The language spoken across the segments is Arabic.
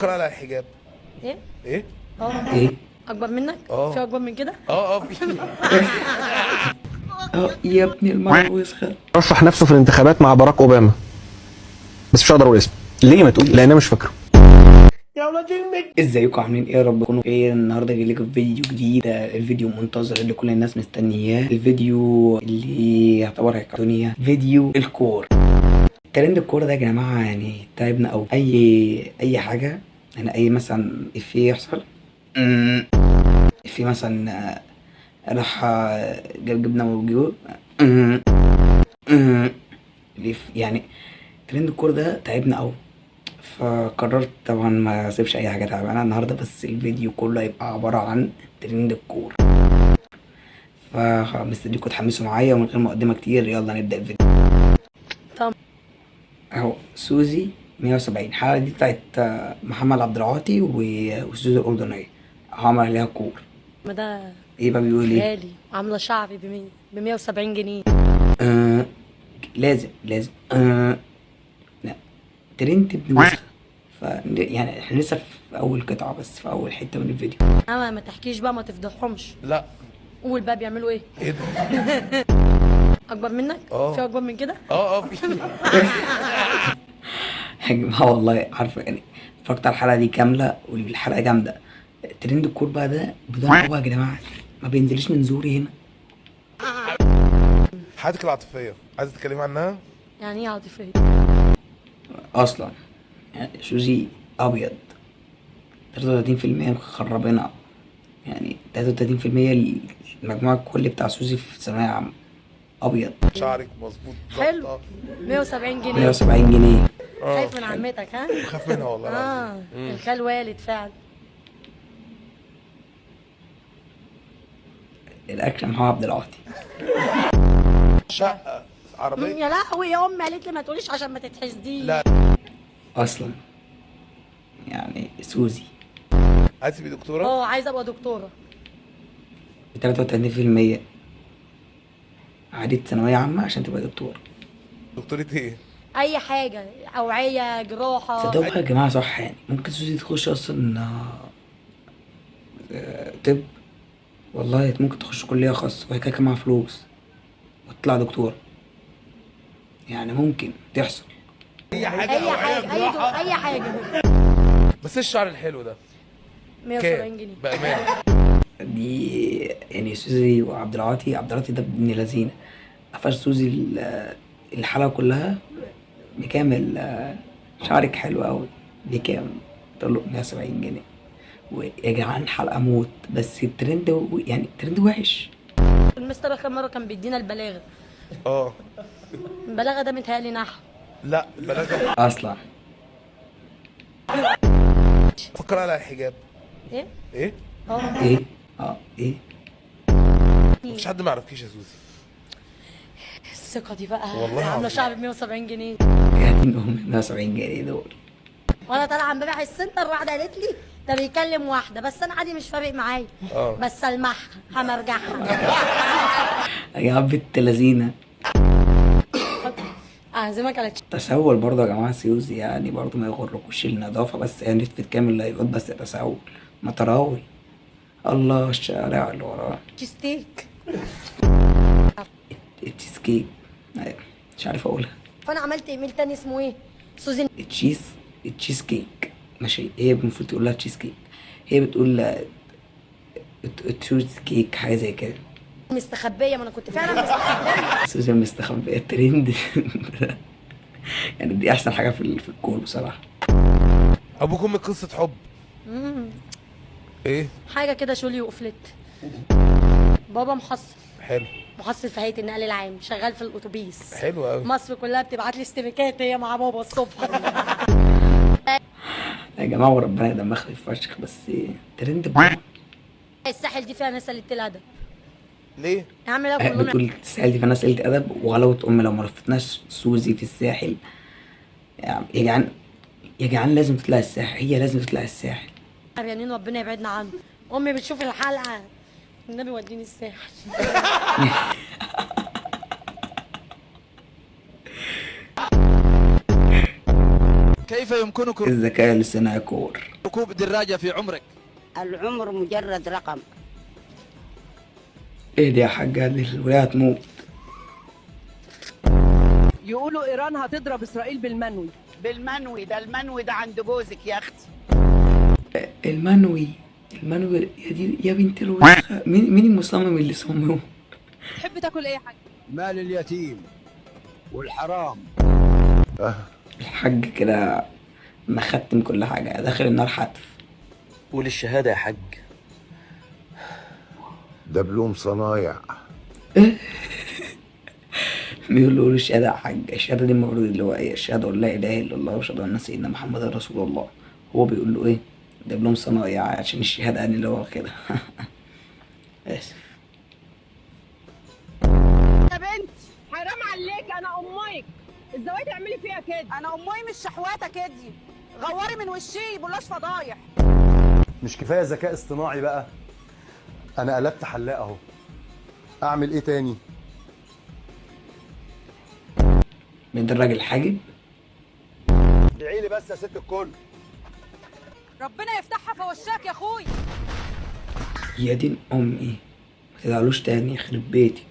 اقرا على الحجاب. ايه؟ ايه؟ ايه؟ اكبر منك؟ اه. في اكبر من كده؟ في. يا ابني المرض وسخة. رشح نفسه في الانتخابات مع باراك اوباما، بس مش هقدر اقول اسمه. ليه ما تقول؟ لان انا مش فاكره. ازيكم عاملين ايه؟ يا رب تكونوا بخير. النهارده جاي لكم فيديو جديد، الفيديو منتظر اللي كل الناس مستنياه، الفيديو اللي يعتبر هيكون فيديو الكور. ترند الكور ده يا جماعه يعني تعبنا قوي. اي حاجه يعني، اي مثلا افيه يحصل، افيه مثلا راح جاب جبنه وجو، يعني ترند الكور ده تعبنا قوي. فقررت طبعا ما اسيبش اي حاجه تعبانه النهارده، بس الفيديو كله هيبقى عباره عن ترند الكور. فمستنيكم تحمسوا معايا، ومن غير مقدمه كتير يلا نبدا الفيديو. طب اهو سوزي 170. الحلقه دي بتاعت محمد عبد العاطي وسوزي الاردنيه، عمل عليها كور. ما ده ايه بقى بيقول ايه؟ غالي، عامله شعبي ب 170 جنيه. آه لازم لا، ترند ابن وسخ. يعني احنا لسه في اول قطعه، بس في اول حته من الفيديو. اما ما تحكيش بقى، ما تفضحهمش. لا. قول بقى بيعملوا ايه؟ ايه ده؟ اكبر منك؟ اه. في اكبر من كده؟ في. يا جماعة والله عارفة يعني، اتفرجت على الحلقة دي كاملة والحلقة جامدة. ترند الكور بقى ده بدون قوة يا جماعة، ما بينزلش من زوري هنا حياتك العاطفيه عايزه تتكلمي عنها؟ يعني ايه عاطفيه؟ أصلا. يعني سوزي أبيض 33% مخربينها، يعني 33% المجموع الكلي بتاع سوزي في ثانوية عامة أبيض. شعرك مظبوط حلو. ظابطة. 170 جنيه. 170 جنيه. خايف من عمتك ها؟ بخاف منها والله العظيم. الخال والد فعلا. الأكل محمد عبد العاطي. شقه عربيه. يا لهوي، يا امي قالت لي ما تقوليش عشان ما تتحسديش. لا. أصلا يعني سوزي عايزه تبقي دكتوره؟ عايزه ابقى دكتوره. 33% عادت ثانوية عامة عشان تبقى دكتور. دكتوره ايه؟ اي حاجه، اوعيه، جراحه. تصدقوا بقى يا جماعة صح، يعني ممكن سوزي تخش أصلا طب. والله ممكن تخش كلية خاصة وهي كده معاها فلوس وتطلع دكتور، يعني ممكن تحصل. اي حاجه اي أوعية، حاجه، جراحة. اي حاجه. بس إيه الشعر الحلو ده؟ 170 جنيه. بامانه. دي يعني سوزي وعبد العاطي، عبد العاطي ده ابن لذينة قفش سوزي الحلقة كلها بكامل. شعرك حلو أوي بكام؟ تقول له 170 جنيه. ويا جدعان حلقة موت، بس الترند يعني الترند وحش. المستر اخر مره كان بيدينا البلاغه. اه. البلاغه ده متهيألي نحو. لا بلاغه. أصلا. فكر على الحجاب. ايه؟ ايه؟ إيه؟ إيه؟ مفيش حد ما يعرفكيش يا سوزي. الثقه دي بقى والله عامله العظيم. شعبي ب 170 جنيه. يعني إنهم 170 جنيه دول. وانا طالعه امبارح السنتر، واحده قالت لي ده بيكلم واحده، بس انا عادي مش فارق معايا. بس المحها همرجعها. يا جماعة بنت لذينة. اعزمك على تسول برضه يا جماعة سيوزي، يعني برضه ما يغركوش النظافة، بس يعني نتفت كامل لايفات، بس تسول ما تراوي. الله الشارع اللي وراه. تشيز ستيك. التشيز كيك. أيوة، مش عارف اقولها. فانا عملت ايميل تاني اسمه ايه؟ سوزي. التشيز كيك ماشي، هي المفروض تقول لها تشيز كيك، هي بتقول تشيز كيك حاجة زي كده. مستخبيه، ما انا كنت فعلا مستخبيه. سوزي مستخبية الترند. يعني دي احسن حاجة في الكون بصراحة. ابوك امك قصه حب. ايه؟ حاجه كده شولي وقفلت. بابا محصل حلو. محصل في هيئه النقل العام، شغال في الاتوبيس. حلو قوي. مصر كلها بتبعت لي استبيكات هي مع بابا الصبح. يا جماعة وربنا يدمها خفيف فشخ، بس ترند بجد. الساحل دي فيها ناس قلة الادب. ليه؟ يا عم لا كلنا. بتقول الساحل دي فيها ناس قلة أدب، وغلاوة أم لو مرفتناش سوزي في الساحل. يعني يا جدعان، يا جدعان لازم تطلع الساحل، هي لازم تطلع الساحل. عريانين ربنا يبعدنا عنه. امي بتشوف الحلقه، النبي وديني الساحل. كيف يمكنك الذكاء الاصطناعي كور. ركوب دراجة في عمرك؟ العمر مجرد رقم. ايه دي يا حاجة، دي الولاية هتموت. يقولوا ايران هتضرب اسرائيل بالمنوي. بالمنوي ده، المنوي ده عند جوزك يا اختي. المنوي يا دي يا بنت الوسخة. مين المصمم اللي صممه؟ تحب تاكل ايه يا حاج؟ مال اليتيم والحرام. الحاج كده مختم كل حاجة، داخل النار حتف. قول الشهادة يا حاج. دبلوم صنايع. بيقولوا له الشهادة يا حاج. الشهادة دي المفروض اللي هو ايه؟ الشهادة أن لا إله إلا الله وأشهد أن سيدنا محمد رسول الله. هو بيقول له ايه؟ دبلوم صنايع عشان الشهادة يعني اللي هو كده. آسف يا بنت حرام عليك، انا امك ازاي تعملي فيها كده؟ انا امي مش شحواته كده، غوري من وشي بلاش فضايح. مش كفايه ذكاء اصطناعي بقى؟ انا قلبت حلاق اهو، اعمل ايه تاني؟ بيد الراجل الحاجب. ادعي لي بس يا ست الكل. ربنا يفتحها في وشك يا اخوي. يا دين امي، ما تزعلوش تاني يخرب بيتك.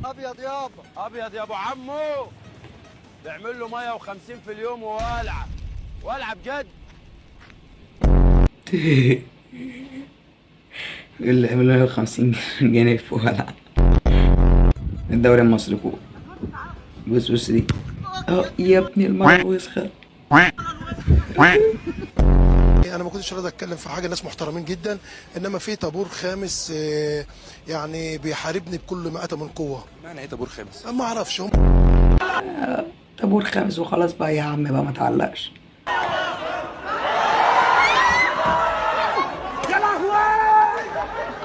ابيض يابا، ابيض يا ابو عمو. بيعمل له 150 في اليوم والعب بجد. يقول لي عملوا له 50 جنيه في ولع. الدوري المصري كوره. بص دي. يا ابني المرة وسخة. انا ما كنتش راضي اتكلم في حاجه، ناس محترمين جدا، انما في طابور خامس يعني بيحاربني بكل ما اتى من قوه. معنى ايه طابور خامس؟ ما اعرفش هم. طابور خامس وخلاص بقى يا عم بقى، ما تعلقش. يا لهوي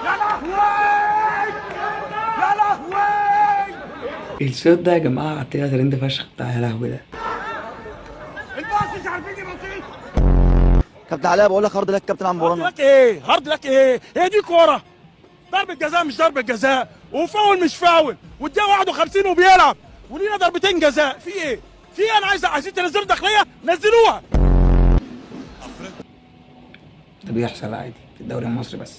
يا لهوي يا لهوي. الصوت ده يا جماعة طلع ترند فشخ بتاع يا لهوي ده. الباص مش عارفين يبصيش. كابتن علاء بقول لك هارد لك كابتن عم هارد لك ايه؟ هارد لك ايه؟ هي دي كوره. ضربة جزاء مش ضربة جزاء، وفاول مش فاول، والدقيقة 51 وبيلعب، ولينا ضربتين جزاء. في ايه؟ في ايه؟ انا عايزين تنزلوا الداخلية، نزلوها. ده بيحصل عادي في الدوري المصري بس.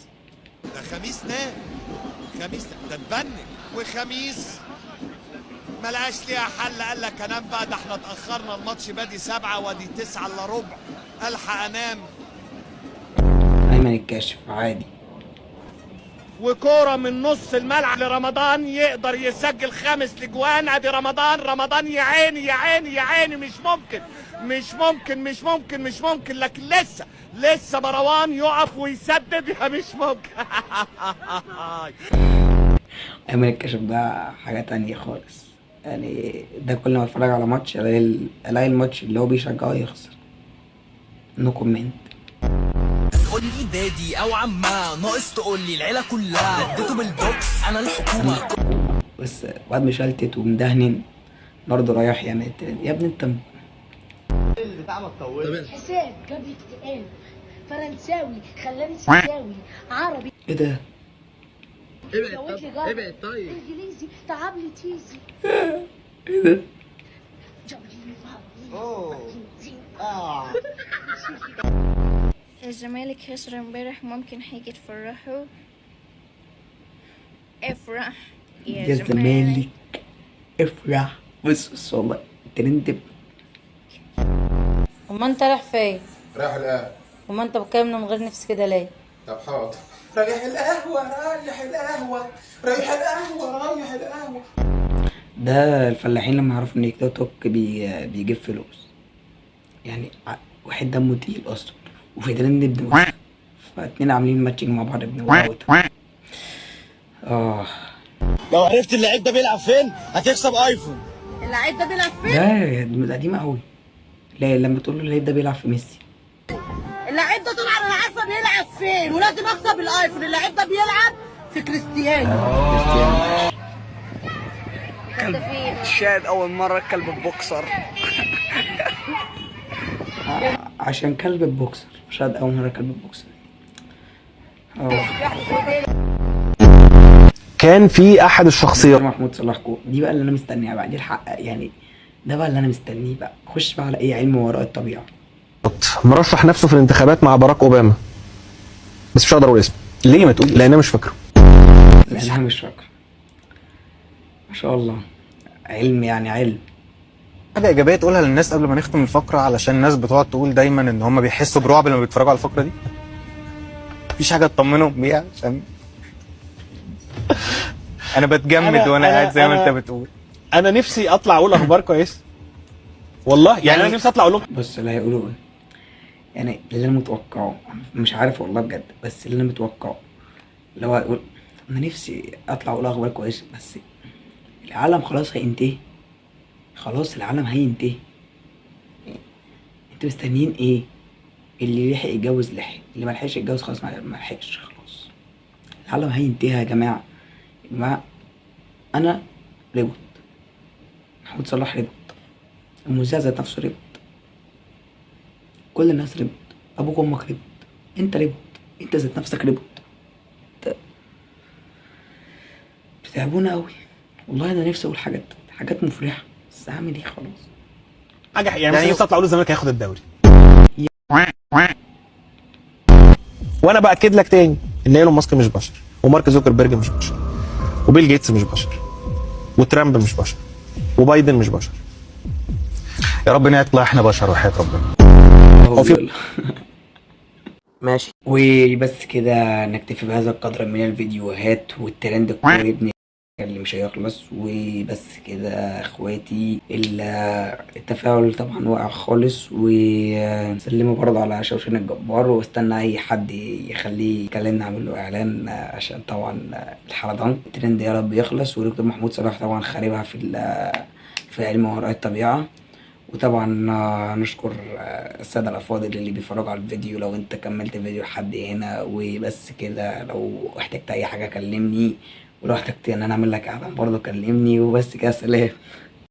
ده خميس نام، خميس ده اتبنك، وخميس ملقاش ليها حل. قال لك انام بقى، ده احنا اتاخرنا، الماتش بادي 7 وادي 9 الا ربع، الحق انام. ايمن الكاشف عادي. وكوره من نص الملعب لرمضان يقدر يسجل 5 اجوان. ادي رمضان يا عيني يا عيني يا عيني. مش ممكن لكن لسه مروان يقف ويسدد. يا مش ممكن. ايمن الكاشف ده حاجة تانية خالص يعني. ده كل ما اتفرج على ماتش الاقي الماتش اللي هو بيشجعه يخسر. نو كومنت. تقول لي دادي او عماه، ناقص تقول لي العيله كلها اديته بالبوكس انا الحكومه. بس بعد ما شلتت ومدهن برضه رايح يعمل الترند. يا ابني انت البتاع ما تطولش. حساب جاب لي اكتئاب، فرنساوي خلاني سيساوي، عربي. ايه ده؟ ابعد طيب. انجليزي تعب لي تيزي. ايه ده؟ الزمالك خسر امبارح، ممكن هيجي تفرحوا. افرح يا زمالك افرح. بص والله الترند. وما انت رايح فين؟ رايح القهوة. وما انت بتكلمنا من غير نفس كده ليه؟ طب حاضر. رايح القهوة. ده الفلاحين لما يعرفوا ان يكتب توك بيجيب فلوس يعني. واحد دمه تقيل اصلا وفي ترند ابن وسخ، فاتنين عاملين ماتشنج مع بعض ابن وراوت. لو عرفت اللعيب ده بيلعب فين هتكسب ايفون. اللعيب ده بيلعب فين؟ ده قديمة قوي. لا لما تقول له اللعيب ده بيلعب في ميسي. اللعيب ده طبعا انا عارفه بيلعب فين ولازم اكسب الايفون. اللعيب ده بيلعب في كريستيانو. شاد اول مرة كلب البوكسر. عشان كلب البوكسر شاد اول مرة كلب البوكسر. كان في احد الشخصيات محمود صلاح كو دي بقى اللي انا مستنيها بقى. دي الحق يعني. ده بقى اللي انا مستنيه بقى. خش بقى على ايه؟ علم وراء الطبيعه. مرشح نفسه في الانتخابات مع باراك اوباما، بس مش هقدر اقول اسمه. ليه ما تقول؟ لان انا مش فاكره. لان انا مش فاكره. ما شاء الله، علم يعني علم. حاجه ايجابيه تقولها للناس قبل ما نختم الفقره، علشان الناس بتقعد تقول دايما ان هم بيحسوا برعب لما بيتفرجوا على الفقره دي. مفيش حاجه تطمنهم بيها عشان انا بتجمد وانا قاعد زي ما انت بتقول. انا نفسي اطلع اقول اخبار كويسه والله، يعني انا نفسي اطلع اقول لهم. بص اللي هيقولوا ايه، يعني اللي انا متوقعه، مش عارف والله بجد، بس اللي انا متوقعه اللي هو هيقول انا نفسي اطلع اقول اخبار كويسه، بس العالم خلاص هينتهي، خلاص العالم هينتهي. انتوا مستنيين ايه؟ اللي لحق يتجوز لحق، اللي ملحقش يتجوز خلاص ملحقش، خلاص العالم هينتهي يا جماعه. يا جماعه انا ربط، محمود صلاح ربط، المذيع ذات نفسه ربط، كل الناس ربط، ابوك وامك ربط، انت ربط، انت ذات نفسك ربط. بتعبونا قوي والله. انا نفسي اقول حاجات مفرحه، بس اعمل ايه؟ خلاص حاجه يعني نفسي اطلع اقول الزمالك هياخد الدوري. وانا باكد لك تاني ان ايلون ماسك مش بشر، ومارك زوكربيرج مش بشر، وبيل جيتس مش بشر، وترامب مش بشر، وبايدن مش بشر. يا رب نطلع احنا بشر وحياة ربنا. ماشي. وبس كده نكتفي بهذا القدر من الفيديوهات والترند الكوري ابن اللي مش هيخلص. وبس كده اخواتي، التفاعل طبعا واقع خالص، وسلموا برضه على شوشان الجبار، واستنى اي حد يخليه يكلمنا اعمل له اعلان، عشان طبعا الحرضان الترند يا رب يخلص. ودكتور محمود صلاح طبعا خاربها في علم وراء الطبيعه. وطبعا نشكر السادة الأفاضل اللي بيتفرجوا على الفيديو. لو انت كملت الفيديو لحد هنا، وبس كده لو احتجت اي حاجة كلمني، ولو احتجت ان انا اعمل لك اعلان برضه كلمني. وبس كده، سلام.